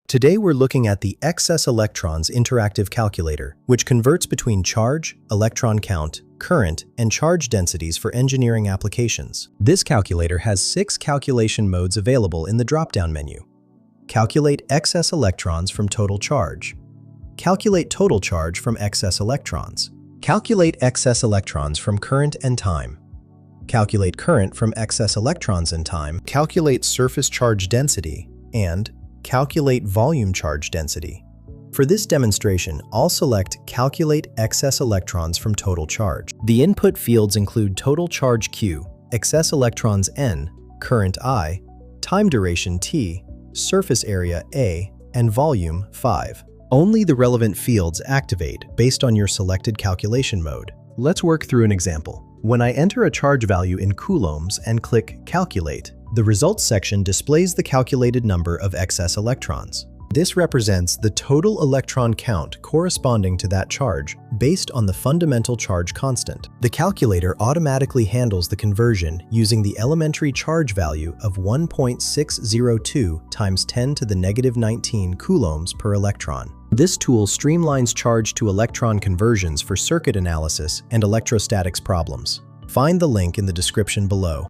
Today we're looking at the Excess Electrons Interactive Calculator, which converts between charge, electron count, current, and charge densities for engineering applications. This calculator has 6 calculation modes available in the drop-down menu. Calculate excess electrons from total charge. Calculate total charge from excess electrons. Calculate excess electrons from current and time. Calculate current from excess electrons and time. Calculate surface charge density, and calculate volume charge density. For this demonstration, I'll select Calculate excess electrons from total charge. The input fields include total charge Q, excess electrons N, current I, time duration T, surface area A, and volume 5. Only the relevant fields activate based on your selected calculation mode. Let's work through an example. When I enter a charge value in coulombs and click Calculate, the results section displays the calculated number of excess electrons. This represents the total electron count corresponding to that charge based on the fundamental charge constant. The calculator automatically handles the conversion using the elementary charge value of 1.602 times 10 to the negative 19 coulombs per electron. This tool streamlines charge to electron conversions for circuit analysis and electrostatics problems. Find the link in the description below.